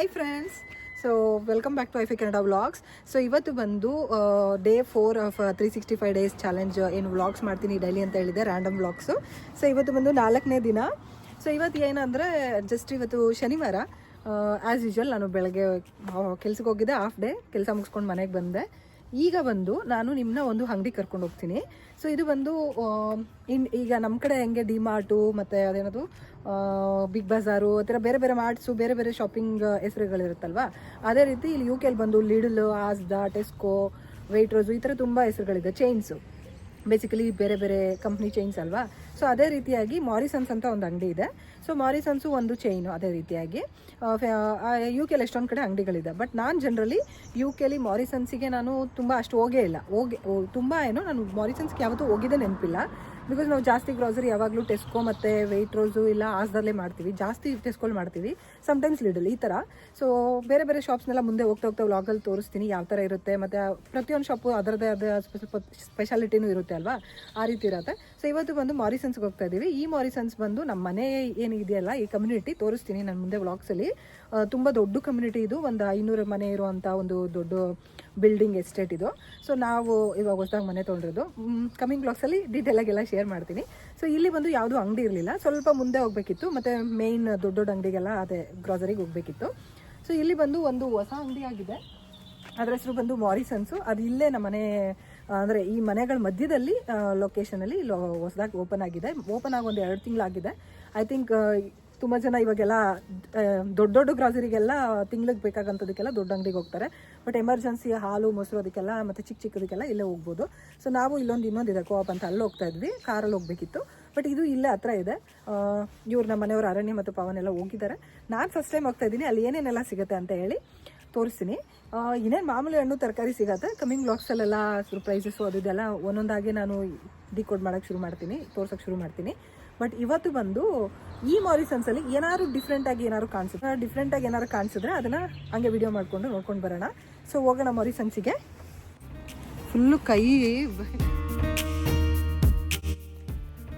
Hi friends. So welcome back to ಐಫೈ Kannada vlogs. So ಇವತ್ತು ಬಂದು ಡೇ 4 ಆಫ್ 365 ಡೇಸ್ ಚಾಲೆಂಜ್ ಏನು ವ್ಲಾಗ್ಸ್ ಮಾಡ್ತೀನಿ ಡೈಲಿ ಅಂತ ಹೇಳಿದೆ, ರ್ಯಾಂಡಮ್ ವ್ಲಾಗ್ಸು. ಸೊ ಇವತ್ತು ಬಂದು 4ನೇ ದಿನ. ಸೊ ಇವತ್ತು ಏನಂದರೆ ಜಸ್ಟ್ ಇವತ್ತು ಶನಿವಾರ. ಆ್ಯಸ್ ಯೂಶ್ವಲ್ ನಾನು ಬೆಳಗ್ಗೆ ಕೆಲ್ಸಕ್ಕೆ ಹೋಗಿದ್ದೆ, ಹಾಫ್ ಡೇ ಕೆಲಸ ಮುಗಿಸ್ಕೊಂಡು ಮನೆಗೆ ಬಂದೆ. ಈಗ ಬಂದು ನಾನು ನಿಮ್ಮನ್ನ ಒಂದು ಅಂಗಡಿ ಕರ್ಕೊಂಡು ಹೋಗ್ತೀನಿ. ಸೊ ಇದು ಬಂದು ಈಗ ನಮ್ಮ ಕಡೆ ಹೆಂಗೆ ಡಿ ಮಾರ್ಟು ಮತ್ತು ಅದೇನದು ಬಿಗ್ ಬಜಾರು ಆ ಥರ ಬೇರೆ ಬೇರೆ ಮಾರ್ಟ್ಸು ಬೇರೆ ಬೇರೆ ಶಾಪಿಂಗ್ ಹೆಸರುಗಳಿರುತ್ತಲ್ವ, ಅದೇ ರೀತಿ ಇಲ್ಲಿ ಯು ಕೆಲ್ಲಿ ಬಂದು ಲಿಡಲ್, ಆಸ್ದಾ, ಟೆಸ್ಕೋ, ವೆಯ್ಟ್ರೋಸು ಈ ಥರ ತುಂಬ ಹೆಸರುಗಳಿದೆ, ಚೈನ್ಸು, ಬೇಸಿಕಲಿ ಬೇರೆ ಬೇರೆ ಕಂಪ್ನಿ ಚೈನ್ಸ್ ಅಲ್ವಾ. ಸೊ ಅದೇ ರೀತಿಯಾಗಿ ಮಾರಿಸನ್ಸ್ ಅಂತ ಒಂದು ಅಂಗಡಿ ಇದೆ. ಸೊ ಮಾರಿಸನ್ಸು ಒಂದು ಚೈನು. ಅದೇ ರೀತಿಯಾಗಿ ಯು ಕೆಲಿ ಎಷ್ಟೊಂದು ಕಡೆ ಅಂಗಡಿಗಳಿದೆ. ಬಟ್ ನಾನು ಜನರಲಿ ಯು ಕೆಲಿ ಮಾರಿಸನ್ಸಿಗೆ ನಾನು ತುಂಬ ಅಷ್ಟು ಹೋಗೇ ಇಲ್ಲ. ತುಂಬ ನಾನು ಮಾರಿಸನ್ಸ್ಗೆ ಯಾವತ್ತೂ ಹೋಗಿದ್ದೇ ನೆನಪಿಲ್ಲ. ಬಿಕಾಸ್ ನಾವು ಜಾಸ್ತಿ ಗ್ರಾಸರಿ ಯಾವಾಗಲೂ ಟೆಸ್ಕೋ ಮತ್ತು ವೆಯ್ಟ್ರೋಸು ಇಲ್ಲ ಆಸ್ದಲ್ಲೇ ಮಾಡ್ತೀವಿ, ಜಾಸ್ತಿ ಟೆಸ್ಕೋಲ್ ಮಾಡ್ತೀವಿ, ಸಮ್ಟೈಮ್ಸ್ ಲಿಡಲ್ ಈ ಥರ. ಸೊ ಬೇರೆ ಬೇರೆ ಶಾಪ್ಸ್ನೆಲ್ಲ ಮುಂದೆ ಹೋಗ್ತಾ ವ್ಲಾಗಲ್ಲಿ ತೋರಿಸ್ತೀನಿ ಯಾವ ಥರ ಇರುತ್ತೆ. ಮತ್ತು ಪ್ರತಿಯೊಂದು ಶಾಪು ಅದರದ್ದೇ ಆದ ಸ್ಪೆಷಾಲಿಟಿನೂ ಇರುತ್ತೆ ಅಲ್ವಾ, ಆ ರೀತಿ ಇರುತ್ತೆ. ಸೊ ಇವತ್ತು ಬಂದು ಮಾರಿಸನ್ಸ್ಗೆ ಹೋಗ್ತಾ ಇದ್ದೀವಿ. ಈ ಮಾರಿಸನ್ಸ್ ಬಂದು ನಮ್ಮ ಮನೆ ಏನಿದೆಯಲ್ಲ, ಈ ಕಮ್ಯುನಿಟಿ ತೋರಿಸ್ತೀನಿ ನಾನು ಮುಂದೆ ವ್ಲಾಗ್ಸಲ್ಲಿ. ತುಂಬ ದೊಡ್ಡ ಕಮ್ಯುನಿಟಿ ಇದು, ಒಂದು 500 ಮನೆ ಇರುವಂಥ ಒಂದು ದೊಡ್ಡ ಬಿಲ್ಡಿಂಗ್ ಎಸ್ಟೇಟ್ ಇದು. ಸೊ ನಾವು ಇವಾಗ ಹೊಸದಾಗಿ ಮನೆ ತೊಗೊಂಡಿರೋದು. ಕಮಿಂಗ್ ಬ್ಲಾಗ್ಸಲ್ಲಿ ಡೀಟೇಲಾಗೆಲ್ಲ ಶೇರ್ ಮಾಡ್ತೀನಿ. ಸೊ ಇಲ್ಲಿ ಬಂದು ಯಾವುದೂ ಅಂಗಡಿ ಇರಲಿಲ್ಲ, ಸ್ವಲ್ಪ ಮುಂದೆ ಹೋಗಬೇಕಿತ್ತು, ಮತ್ತು ಮೇಯ್ನ್ ದೊಡ್ಡ ಅಂಗಡಿಗೆಲ್ಲ ಅದೇ ಗ್ರಾಸರಿಗೆ ಹೋಗಬೇಕಿತ್ತು. ಸೊ ಇಲ್ಲಿ ಬಂದು ಒಂದು ಹೊಸ ಅಂಗಡಿ ಆಗಿದೆ, ಅದರ ಹೆಸರು ಬಂದು ಮಾರಿಸನ್ಸು. ಅದು ಇಲ್ಲೇ ನಮ್ಮ ಮನೆ ಅಂದರೆ ಈ ಮನೆಗಳ ಮಧ್ಯದಲ್ಲಿ ಲೊಕೇಶನಲ್ಲಿ ಹೊಸದಾಗಿ ಓಪನ್ ಆಗಿದೆ. ಓಪನ್ ಆಗಿ ಒಂದು 2 ತಿಂಗಳಾಗಿದೆ. ಐ ಥಿಂಕ್ ತುಂಬ ಜನ ಇವಾಗೆಲ್ಲ ದೊಡ್ಡ ಗ್ರಾಸರಿಗೆಲ್ಲ ತಿಂಗ್ಳಿಗೆ ಬೇಕಾಗಂಥದಕ್ಕೆಲ್ಲ ದೊಡ್ಡ ಅಂಗಡಿಗೆ ಹೋಗ್ತಾರೆ. ಬಟ್ ಎಮರ್ಜೆನ್ಸಿ ಹಾಲು ಮೊಸರು ಅದಕ್ಕೆಲ್ಲ ಮತ್ತು ಚಿಕ್ಕದಕ್ಕೆಲ್ಲ ಇಲ್ಲೇ ಹೋಗ್ಬೋದು. ಸೊ ನಾವು ಇನ್ನೊಂದಿದೆ ಕೋಆಪ್ ಅಂತ, ಅಲ್ಲಿ ಹೋಗ್ತಾ ಇದ್ವಿ, ಕಾರಲ್ಲಿ ಹೋಗಬೇಕಿತ್ತು. ಬಟ್ ಇದು ಇಲ್ಲೇ ಹತ್ರ ಇದೆ. ಇವ್ರು ನಮ್ಮ ಮನೆಯವರು ಅರಣ್ಯ ಮತ್ತು ಪವನ್ ಎಲ್ಲ ಹೋಗಿದ್ದಾರೆ. ನಾನು ಫಸ್ಟ್ ಟೈಮ್ ಹೋಗ್ತಾ ಇದ್ದೀನಿ. ಅಲ್ಲಿ ಏನೇನೆಲ್ಲ ಸಿಗುತ್ತೆ ಅಂತ ಹೇಳಿ ತೋರಿಸ್ತೀನಿ. ಇನ್ನೇನು ಮಾಮೂಲಿ ಹಣ್ಣು ತರಕಾರಿ ಸಿಗುತ್ತೆ. ಕಮಿಂಗ್ ಬ್ಲಾಗ್ಸಲ್ಲೆಲ್ಲ ಸರ್ಪ್ರೈಸಸ್ಸು ಅದು ಇದೆಲ್ಲ ಒಂದೊಂದಾಗಿ ನಾನು ಡಿಕೋಡ್ ಮಾಡೋಕ್ಕೆ ತೋರ್ಸೋಕ್ಕೆ ಶುರು ಮಾಡ್ತೀನಿ. ಬಟ್ ಇವತ್ತು ಬಂದು ಈ ಮಾರಿಸನ್ಸಲ್ಲಿ ಏನಾದ್ರು ಡಿಫ್ರೆಂಟಾಗಿ ಏನಾದ್ರು ಕಾಣಿಸಿದ್ರೆ ಅದನ್ನು ಹಂಗೆ ವಿಡಿಯೋ ಮಾಡಿಕೊಂಡು ನೋಡ್ಕೊಂಡು ಬರೋಣ. ಸೊ ಹೋಗೋಣ ಮಾರಿಸನ್ಸಿಗೆ. ಫುಲ್ಲು ಕೈ.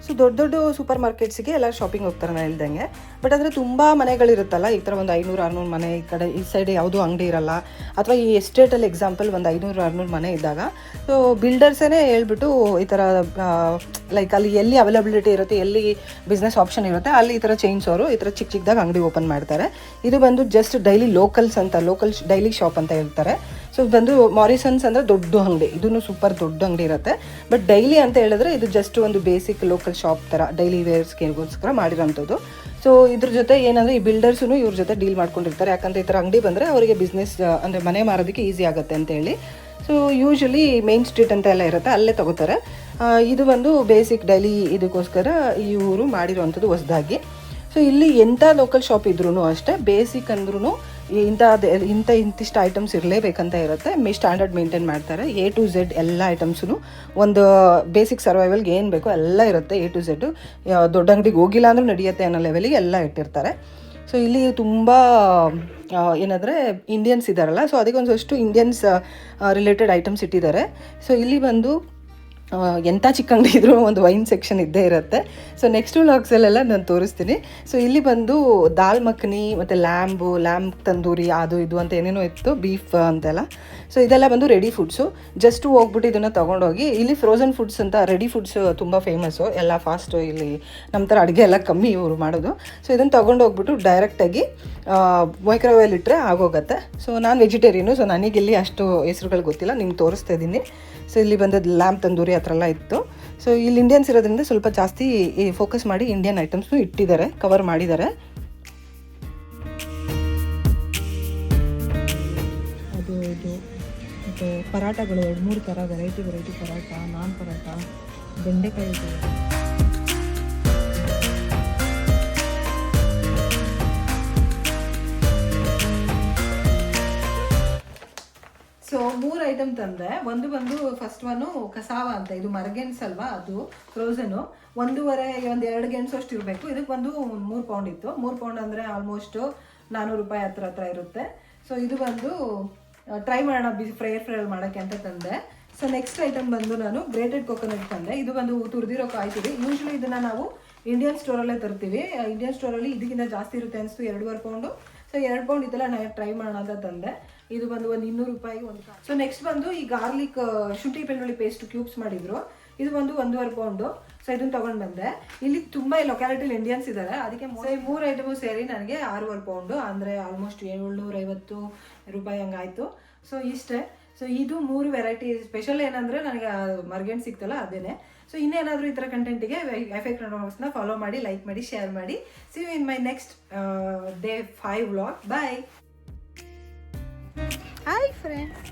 ಸೊ ದೊಡ್ಡ ಸೂಪರ್ ಮಾರ್ಕೆಟ್ಸಿಗೆ ಎಲ್ಲ ಶಾಪಿಂಗ್ ಹೋಗ್ತಾರೆ ನಾನು ಹೇಳ್ದಂಗೆ. ಬಟ್ ಅಂದರೆ ತುಂಬ ಮನೆಗಳಿರುತ್ತಲ್ಲ, ಈ ಥರ ಒಂದು 500-600 ಮನೆ ಈ ಕಡೆ ಈ ಸೈಡ್ ಯಾವುದೂ ಅಂಗಡಿ ಇರಲ್ಲ. ಅಥವಾ ಈ ಎಸ್ಟೇಟಲ್ಲಿ ಎಕ್ಸಾಂಪಲ್ ಒಂದು 500-600 ಮನೆ ಇದ್ದಾಗ ಸೊ ಬಿಲ್ಡರ್ಸೇ ಹೇಳ್ಬಿಟ್ಟು ಈ ಥರ ಲೈಕ್ ಅಲ್ಲಿ ಎಲ್ಲಿ ಅವೈಲಬಿಲಿಟಿ ಇರುತ್ತೆ, ಎಲ್ಲಿ ಬಿಸ್ನೆಸ್ ಆಪ್ಷನ್ ಇರುತ್ತೆ, ಅಲ್ಲಿ ಈ ಥರ ಚೈನ್ಸ್ ಅವರು ಈ ಥರ ಚಿಕ್ಕದಾಗ ಅಂಗಡಿ ಓಪನ್ ಮಾಡ್ತಾರೆ. ಇದು ಬಂದು just daily local daily shop ಅಂತ ಹೇಳ್ತಾರೆ. ಸೊ ಬಂದು ಮಾರಿಸನ್ಸ್ ಅಂದರೆ ದೊಡ್ಡ ಅಂಗಡಿ, ಇದೂ ಸೂಪರ್ ದೊಡ್ಡ ಅಂಗಡಿ ಇರುತ್ತೆ. ಬಟ್ ಡೈಲಿ ಅಂತ ಹೇಳಿದ್ರೆ ಇದು ಜಸ್ಟ್ ಒಂದು ಬೇಸಿಕ್ ಲೋಕಲ್ ಶಾಪ್ ಥರ ಡೈಲಿ ವೇರ್ಸ್ಗೋಸ್ಕರ ಮಾಡಿರೋಂಥದ್ದು. ಸೊ ಇದ್ರ ಜೊತೆ ಏನಂದರೆ ಈ ಬಿಲ್ಡರ್ಸೂ ಇವ್ರ ಜೊತೆ ಡೀಲ್ ಮಾಡ್ಕೊಂಡಿರ್ತಾರೆ. ಯಾಕಂದರೆ ಈ ಥರ ಅಂಗಡಿ ಬಂದರೆ ಅವರಿಗೆ ಬಿಸ್ನೆಸ್ ಅಂದರೆ ಮನೆ ಮಾರೋದಕ್ಕೆ ಈಸಿ ಆಗುತ್ತೆ ಅಂತೇಳಿ. ಸೊ ಯೂಶ್ವಲಿ ಮೇನ್ ಸ್ಟ್ರೀಟ್ ಅಂತ ಎಲ್ಲ ಇರುತ್ತೆ, ಅಲ್ಲೇ ತೊಗೋತಾರೆ. ಇದು ಒಂದು ಬೇಸಿಕ್ ಡೈಲಿ ಇದಕ್ಕೋಸ್ಕರ ಇವರು ಮಾಡಿರೋವಂಥದ್ದು ಹೊಸದಾಗಿ. ಸೊ ಇಲ್ಲಿ ಎಂಥ ಲೋಕಲ್ ಶಾಪ್ ಇದ್ರೂ ಅಷ್ಟೇ, ಬೇಸಿಕ್ ಅಂದ್ರೂ ಇಂತಿಷ್ಟು ಐಟಮ್ಸ್ ಇರಲೇಬೇಕಂತ ಇರುತ್ತೆ. ಸ್ಟ್ಯಾಂಡರ್ಡ್ ಮೇಂಟೈನ್ ಮಾಡ್ತಾರೆ. A to Z ಎಲ್ಲ ಐಟಮ್ಸು ಒಂದು ಬೇಸಿಕ್ ಸರ್ವೈವಲ್ಗೆ ಏನು ಬೇಕೋ ಎಲ್ಲ ಇರುತ್ತೆ. A to Z ದೊಡ್ಡ ಅಂಗಡಿಗೆ ಹೋಗಿಲ್ಲ ಅಂದರೂ ನಡೆಯುತ್ತೆ ಅನ್ನೋ ಲೆವೆಲಿಗೆ ಎಲ್ಲ ಇಟ್ಟಿರ್ತಾರೆ. ಸೊ ಇಲ್ಲಿ ತುಂಬ ಏನಂದರೆ ಇಂಡಿಯನ್ಸ್ ಇದ್ದಾರಲ್ಲ, ಸೊ ಅದಕ್ಕೊಂದಷ್ಟು ಇಂಡಿಯನ್ಸ್ ರಿಲೇಟೆಡ್ ಐಟಮ್ಸ್ ಇಟ್ಟಿದ್ದಾರೆ. ಸೊ ಇಲ್ಲಿ ಬಂದು ಎಂಥ ಚಿಕ್ಕ ಅಂಗಡಿ ಇದ್ರೂ ಒಂದು ವೈನ್ ಸೆಕ್ಷನ್ ಇದ್ದೇ ಇರುತ್ತೆ. ಸೊ ನೆಕ್ಸ್ಟ್ ವ್ಲಾಗ್ಸಲ್ಲೆಲ್ಲ ನಾನು ತೋರಿಸ್ತೀನಿ. ಸೊ ಇಲ್ಲಿ ಬಂದು ದಾಲ್ ಮಖನಿ ಮತ್ತು ಲ್ಯಾಂಬ್ ತಂದೂರಿ ಅದು ಇದು ಅಂತ ಏನೇನೋ ಇತ್ತು, ಬೀಫ್ ಅಂತೆಲ್ಲ. ಸೊ ಇದೆಲ್ಲ ಬಂದು ರೆಡಿ ಫುಡ್ಸು. ಜಸ್ಟ್ ಹೋಗ್ಬಿಟ್ಟು ಇದನ್ನು ತೊಗೊಂಡೋಗಿ, ಇಲ್ಲಿ ಫ್ರೋಝನ್ ಫುಡ್ಸ್ ಅಂತ ರೆಡಿ ಫುಡ್ಸ್ ತುಂಬ ಫೇಮಸ್ಸು, ಎಲ್ಲ ಫಾಸ್ಟು. ಇಲ್ಲಿ ನಮ್ಮ ಥರ ಅಡುಗೆ ಎಲ್ಲ ಕಮ್ಮಿ ಇವರು ಮಾಡೋದು. ಸೊ ಇದನ್ನು ತೊಗೊಂಡೋಗ್ಬಿಟ್ಟು ಡೈರೆಕ್ಟಾಗಿ ಮೈಕ್ರೋವೇವ್ ಇಟ್ಟರೆ ಆಗೋಗುತ್ತೆ. ಸೊ ನಾನು ವೆಜಿಟೇರಿಯನು, ಸೊ ನನಗಿಲ್ಲಿ ಅಷ್ಟು ಹೆಸರುಗಳು ಗೊತ್ತಿಲ್ಲ, ನಿಮ್ಗೆ ತೋರಿಸ್ತಾ ಇದ್ದೀನಿ. ಸೊ ಇಲ್ಲಿ ಬಂದದ್ದು ಲ್ಯಾಂಬ್ ತಂದೂರಿ ಆ ಥರ ಎಲ್ಲ ಇತ್ತು. ಸೊ ಇಲ್ಲಿ ಇಂಡಿಯನ್ಸ್ ಇರೋದ್ರಿಂದ ಸ್ವಲ್ಪ ಜಾಸ್ತಿ ಫೋಕಸ್ ಮಾಡಿ ಇಂಡಿಯನ್ ಐಟಮ್ಸ್ನು ಇಟ್ಟಿದ್ದಾರೆ, ಕವರ್ ಮಾಡಿದ್ದಾರೆ. ಅದು ಇದು ಮತ್ತು ಪರಾಟಗಳು 2-3 ಥರ ವೆರೈಟಿ ಪರಾಟ, ನಾನ್ ಪರಾಟ, ಬೆಂಡೆಕಾಯಿ. ಸೊ 3 ಐಟಮ್ ತಂದೆ. ಒಂದು ಬಂದು ಫಸ್ಟ್ ಒನ್ನು ಕಸಾವ ಅಂತ, ಇದು ಮರಗೆಣಸು ಅಲ್ವಾ, ಅದು ಫ್ರೋಝನು 1.5-2 ಗೆಣಸು ಅಷ್ಟು ಇರಬೇಕು. ಇದಕ್ಕೆ ಬಂದು 3 ಪೌಂಡ್ ಇತ್ತು. 3 ಪೌಂಡ್ ಅಂದರೆ ಆಲ್ಮೋಸ್ಟ್ 400 ರೂಪಾಯಿ ಹತ್ರ ಇರುತ್ತೆ. ಸೊ ಇದು ಬಂದು ಟ್ರೈ ಮಾಡೋಣ ಫ್ರೈ ಮಾಡೋಕ್ಕೆ ಅಂತ ತಂದೆ. ಸೊ ನೆಕ್ಸ್ಟ್ ಐಟಮ್ ಬಂದು ನಾನು ಗ್ರೇಟೆಡ್ ಕೊಕೊನಟ್ ತಂದೆ. ಇದು ಬಂದು ತುರಿದಿರೋ ಕಾಯ್ತಿದೆ. ಯೂಶ್ವಲಿ ಇದನ್ನು ನಾವು ಇಂಡಿಯನ್ ಸ್ಟೋರಲ್ಲೇ ತರ್ತೀವಿ. ಇಂಡಿಯನ್ ಸ್ಟೋರಲ್ಲಿ ಇದಕ್ಕಿಂತ ಜಾಸ್ತಿ ಇರುತ್ತೆ ಅನಿಸ್ತು, 2.5 ಪೌಂಡು. ಸೊ 2 ಪೌಂಡ್ ಇದೆಲ್ಲ ನಾನು ಟ್ರೈ ಮಾಡೋಣ ಅಂತ ತಂದೆ. ಇದು ಬಂದು ಒಂದು 200 ರೂಪಾಯಿ ಒಂದು. ಸೊ ನೆಕ್ಸ್ಟ್ ಬಂದು ಈ ಗಾರ್ಲಿಕ್ ಶುಂಠಿ ಬೆಳ್ಳುಳ್ಳಿ ಪೇಸ್ಟ್ ಕ್ಯೂಬ್ಸ್ ಮಾಡಿದ್ರು. ಇದು ಬಂದು 1.5 ಪೌಂಡು. ಸೊ ಇದನ್ನ ತಗೊಂಡು ಬಂದೆ. ಇಲ್ಲಿ ತುಂಬ ಲೊಕ್ಯಾಲಿಟಿಲಿ ಇಂಡಿಯನ್ಸ್ ಇದ್ದಾರೆ, ಅದಕ್ಕೆ 3 ಐಟಮು ಸೇರಿ ನನಗೆ 6.5 ಪೌಂಡು, ಅಂದರೆ ಆಲ್ಮೋಸ್ಟ್ 750 ರೂಪಾಯಿ ಹಂಗಾಯಿತು. ಸೊ ಇಷ್ಟೇ. ಸೊ ಇದು 3 ವೆರೈಟಿ. ಸ್ಪೆಷಲ್ ಏನಂದರೆ ನನಗೆ ಮರ್ಗೆಂಟ್ ಸಿಕ್ತಲ್ಲ ಅದೇನೆ. ಸೊ ಇನ್ನೇನಾದರೂ ಈ ಥರ ಕಂಟೆಂಟಿಗೆ FI ಕನ್ನಡ ವ್ಲಾಗ್ಸ್ನ ಫಾಲೋ ಮಾಡಿ, ಲೈಕ್ ಮಾಡಿ, ಶೇರ್ ಮಾಡಿ. See you in my next day 5 vlog. Bye. Hi friends.